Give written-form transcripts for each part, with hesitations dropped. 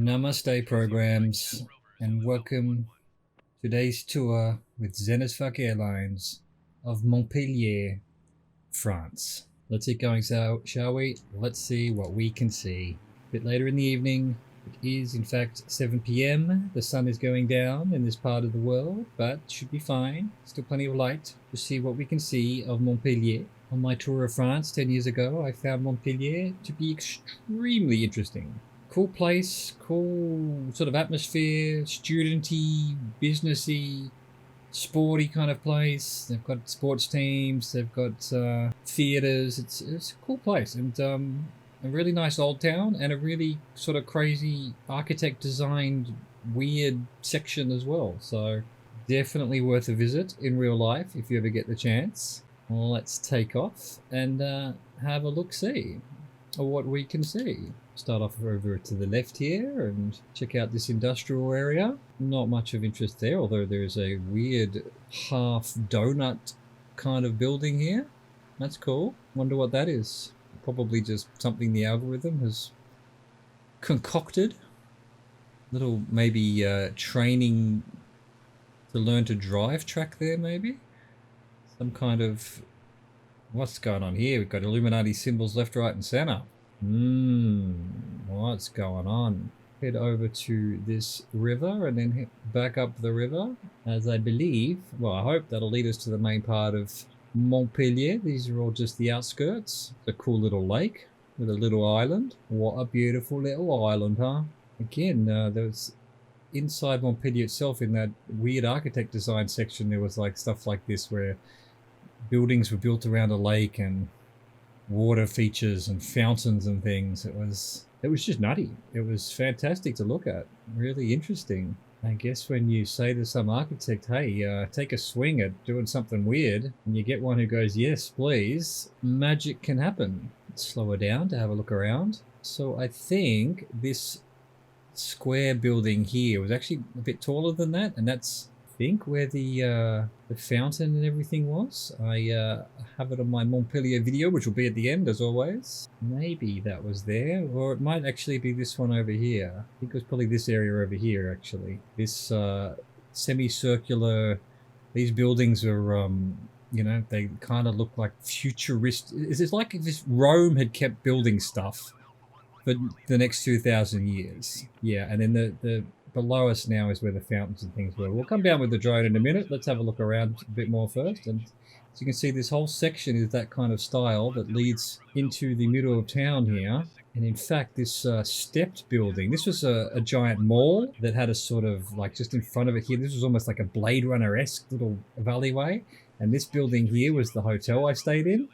Namaste programs, and welcome to today's tour with Zen AF Airlines of Montpellier, France. Let's get going, shall we? Let's see what we can see. A bit later in the evening, it is in fact 7 p.m. The sun is going down in this part of the world, but should be fine. Still plenty of light to see what we can see of Montpellier. On my tour of France 10 years ago, I found Montpellier to be extremely interesting. Cool place, cool sort of atmosphere, studenty, businessy, sporty kind of place. They've got sports teams, they've got theaters. It's a cool place, and a really nice old town, and a really sort of crazy architect designed weird section as well. So definitely worth a visit in real life if you ever get the chance. Let's take off and have a look-see at what we can see. Start off over to the left here and check out this industrial area. Not much of interest there, although there's a weird half donut kind of building here. That's cool. Wonder what that is. Probably just something the algorithm has concocted. Little maybe training to learn to drive track there maybe. Some kind of... What's going on here? We've got Illuminati symbols left, right, and center. What's going on? Head over to this river and then head back up the river, as I believe, well, I hope that'll lead us to the main part of Montpellier. These are all just the outskirts. It's a cool little lake with a little island. What a beautiful little island, huh? Again, there's inside Montpellier itself, in that weird architect design section, there was like stuff like this where buildings were built around a lake and water features and fountains and things. It was just nutty. It was fantastic to look at. Really interesting. I guess when you say to some architect, hey, take a swing at doing something weird, and you get one who goes, yes, please, magic can happen. Let's slow her down to have a look around. So I think this square building here was actually a bit taller than that, and that's think where the fountain and everything was. I have it on my Montpellier video, which will be at the end as always. Maybe that was there, or it might actually be this one over here. I think it was probably this area over here actually. This semicircular, these buildings are you know, they kind of look like futuristic. It's like if Rome had kept building stuff for the next 2,000 years. Yeah, and then the below us now is where the fountains and things were. We'll come down with the drone in a minute. Let's have a look around a bit more first. And as you can see, this whole section is that kind of style that leads into the middle of town here. And in fact, this stepped building, this was a giant mall that had a sort of, like, just in front of it here, this was almost like a Blade Runner-esque little alleyway. And this building here was the hotel I stayed in,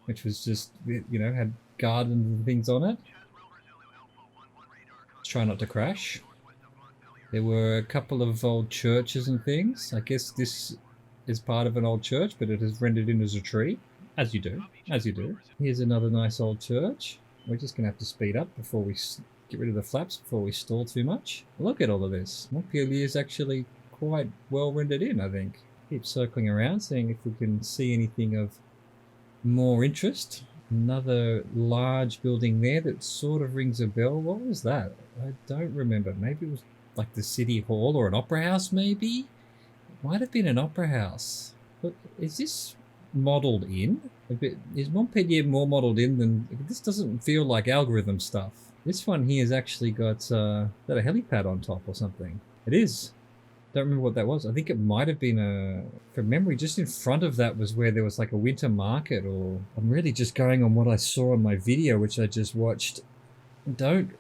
which was just, you know, had gardens and things on it. Let's try not to crash. There were a couple of old churches and things. I guess this is part of an old church, but it is rendered in as a tree. As you do. As you do. Here's another nice old church. We're just going to have to speed up before we get rid of the flaps, before we stall too much. Look at all of this. Montpellier is actually quite well rendered in, I think. Keep circling around, seeing if we can see anything of more interest. Another large building there that sort of rings a bell. What was that? I don't remember. Maybe it was like the city hall or an opera house, maybe? It might have been an opera house. But is this modelled in? A bit, is Montpellier more modelled in than... This doesn't feel like algorithm stuff. This one here has actually got that a helipad on top or something. It is. Don't remember what that was. I think it might have been a... From memory, just in front of that was where there was like a winter market, or... I'm really just going on what I saw on my video, which I just watched. Don't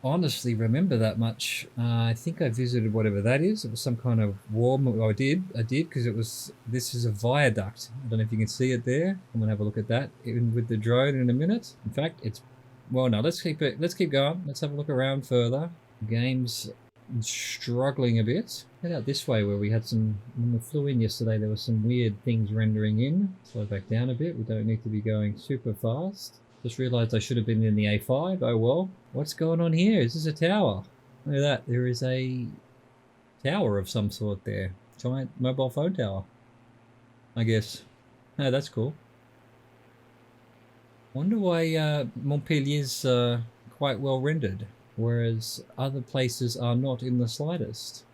honestly remember that much. I think I visited whatever that is. It was some kind of war. I did because it was... This is a viaduct. I don't know if you can see it there. I'm gonna have a look at that even with the drone in a minute. In fact, it's... Well, no, let's keep going. Let's have a look around further. The game's struggling a bit. Head out this way where we had some... When we flew in yesterday, there were some weird things rendering in. Slow back down a bit. We don't need to be going super fast. Just realised I should have been in the A5. Oh well. What's going on here? Is this a tower? Look at that. There is a tower of some sort there. Giant mobile phone tower, I guess. Oh, that's cool. Wonder why Montpellier's quite well rendered. whereas other places are not in the slightest.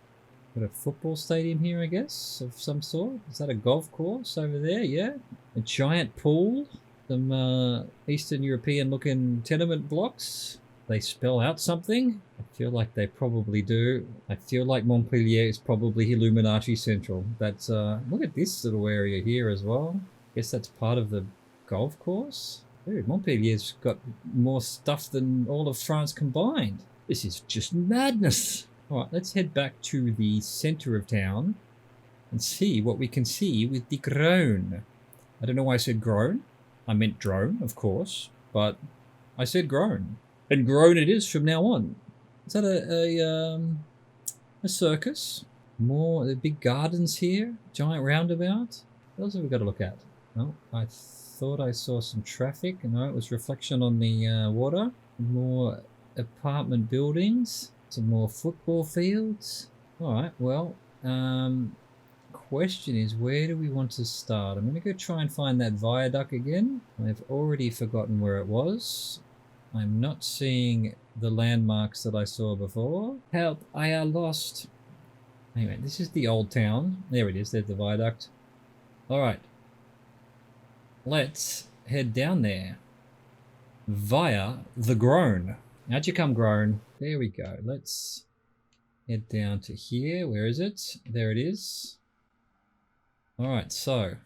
Got a football stadium here, I guess, of some sort. Is that a golf course over there? Yeah. A giant pool. Some Eastern European looking tenement blocks. They spell out something? I feel like they probably do. I feel like Montpellier is probably Illuminati Central. That's look at this little area here as well. Guess that's part of the golf course. Dude, Montpellier's got more stuff than all of France combined. This is just madness. All right, let's head back to the center of town and see what we can see with the drone. I don't know why I said drone. I meant drone, of course, but I said drone. And grown it is from now on. Is that a circus? More the big gardens here, giant roundabout. What else have we got to look at? Oh, I thought I saw some traffic. No, it was reflection on the water. More apartment buildings. Some more football fields. All right. Well, question is, where do we want to start? I'm going to go try and find that viaduct again. I've already forgotten where it was. I'm not seeing the landmarks that I saw before. Help, I am lost. Anyway, this is the old town. There it is, there's the viaduct. Alright. Let's head down there. Via the Groan. How'd you come, Groan? There we go. Let's head down to here. Where is it? There it is. Alright, so...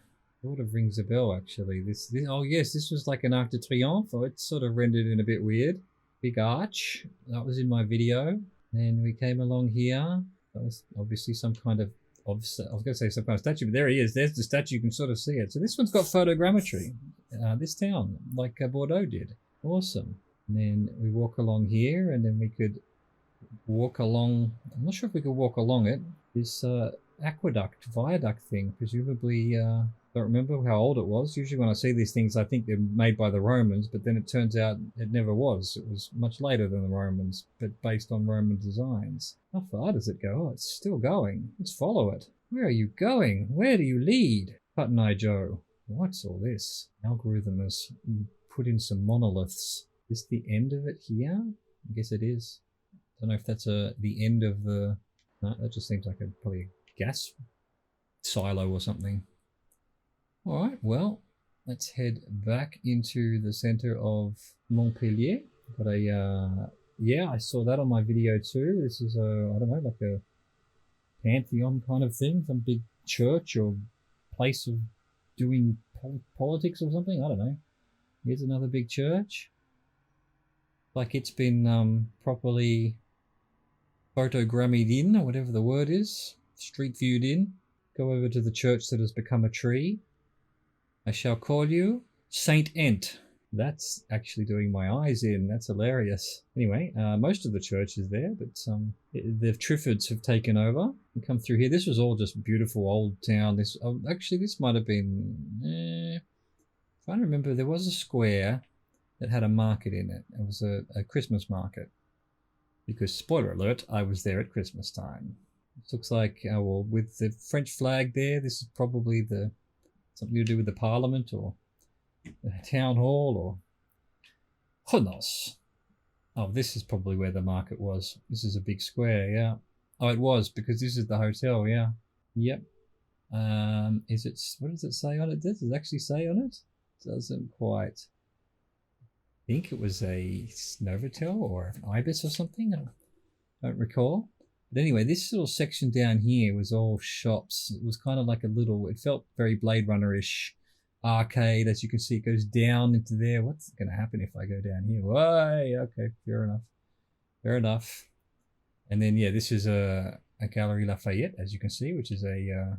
sort of rings a bell actually. This oh yes, this was like an Arc de Triomphe. Oh, it's sort of rendered in a bit weird. Big arch. That was in my video. Then we came along here. That was obviously some kind of I was going to say some kind of statue, but there he is. There's the statue. You can sort of see it. So this one's got photogrammetry. This town, like Bordeaux did. Awesome. And then we walk along here, and then we could walk along. I'm not sure if we could walk along it. This aqueduct, viaduct thing, presumably. Don't remember how old it was. Usually when I see these things, I think they're made by the Romans, but then it turns out it never was. It was much later than the Romans, but based on Roman designs. How far does it go? Oh, it's still going. Let's follow it. Where are you going? Where do you lead? Button Eye Joe. What's all this? Algorithm has put in some monoliths. Is this the end of it here? I guess it is. Don't know if that's the end of the... No, that just seems like probably a gas silo or something. Alright, well, let's head back into the center of Montpellier. Got a, yeah, I saw that on my video too. This is I don't know, like a pantheon kind of thing, some big church or place of doing politics or something, I don't know. Here's another big church. Like it's been properly photogrammed in, or whatever the word is, street viewed in. Go over to the church that has become a tree. I shall call you Saint Ent. That's actually doing my eyes in. That's hilarious. Anyway, most of the church is there, but the Triffids have taken over and come through here. This was all just beautiful old town. This actually, this might have been... trying to remember, there was a square that had a market in it. It was a Christmas market. Because, spoiler alert, I was there at Christmas time. It looks like, well, with the French flag there, this is probably something to do with the parliament or the town hall or who knows. Oh, this is probably where the market was. This is a big square, yeah. Oh, it was, because this is the hotel, yeah. Yep. Is it, what does it say on it? Does it actually say on it? Doesn't quite. I think it was a Novotel or an Ibis or something. I don't recall. But anyway, this little section down here was all shops. It was kind of like a little, it felt very Blade Runner-ish arcade. As you can see, it goes down into there. What's going to happen if I go down here? Why? Okay, fair enough. Fair enough. And then, yeah, this is a Galerie Lafayette, as you can see, which is a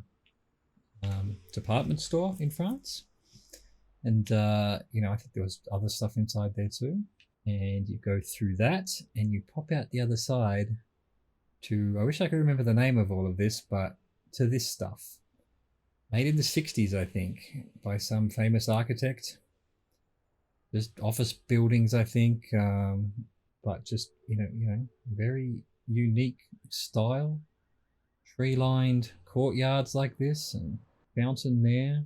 department store in France. And, you know, I think there was other stuff inside there too. And you go through that and you pop out the other side to, I wish I could remember the name of all of this, but to this stuff. Made in the 60s, I think, by some famous architect. Just office buildings, I think, but just, you know, very unique style. Tree-lined courtyards like this and fountain there.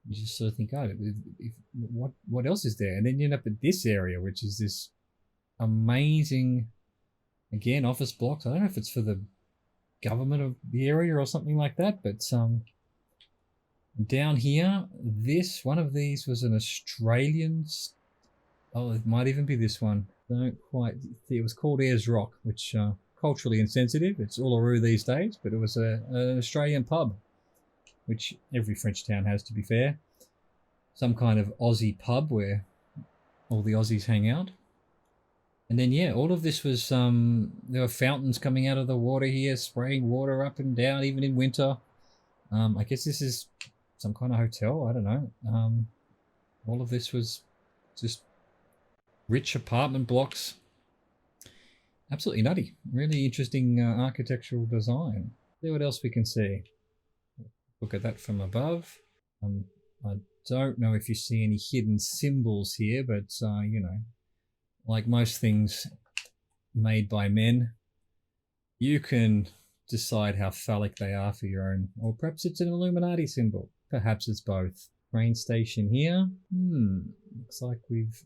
You just sort of think, oh, what else is there? And then you end up at this area, which is this amazing Again, office blocks. I don't know if it's for the government of the area or something like that, but down here, one of these was an Australian. Oh, it might even be this one. Don't quite. It was called Ayers Rock, which culturally insensitive. It's Uluru these days, but it was an Australian pub, which every French town has, to be fair. Some kind of Aussie pub where all the Aussies hang out. And then, yeah, all of this was, there were fountains coming out of the water here, spraying water up and down, even in winter. I guess this is some kind of hotel, I don't know. All of this was just rich apartment blocks. Absolutely nutty. Really interesting architectural design. See what else we can see. Look at that from above. I don't know if you see any hidden symbols here, but, you know, like most things made by men, you can decide how phallic they are for your own. Or perhaps it's an Illuminati symbol. Perhaps it's both. Train station here. Looks like we've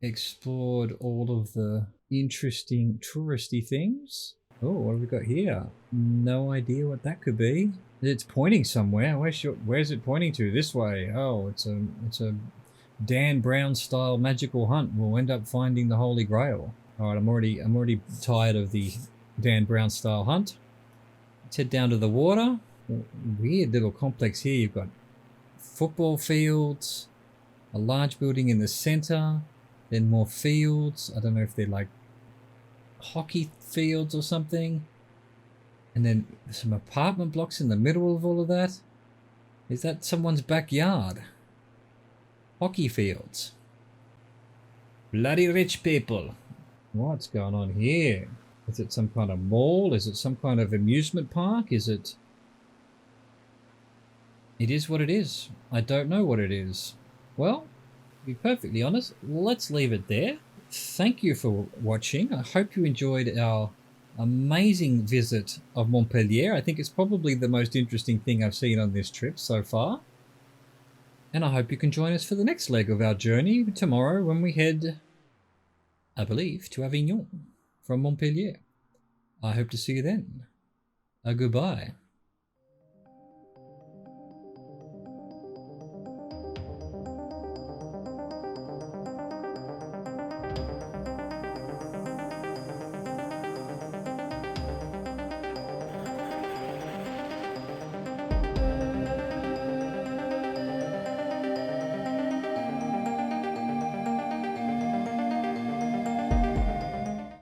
explored all of the interesting touristy things. Oh, what have we got here? No idea what that could be. It's pointing somewhere. Where's it pointing to? This way. Oh, it's a Dan Brown style magical hunt. We'll end up finding the Holy Grail. All right, I'm already tired of the Dan Brown style hunt. Let's head down to the water. Weird little complex here. You've got football fields, a large building in the center, then more fields. I don't know if they're like hockey fields or something. And then some apartment blocks in the middle of all of that. Is that someone's backyard? Hockey fields. Bloody rich people. What's going on here? Is it some kind of mall? Is it some kind of amusement park? Is it... It is what it is. I don't know what it is. Well, to be perfectly honest, let's leave it there. Thank you for watching. I hope you enjoyed our amazing visit of Montpellier. I think it's probably the most interesting thing I've seen on this trip so far. And I hope you can join us for the next leg of our journey tomorrow when we head, I believe, to Avignon from Montpellier. I hope to see you then. Goodbye.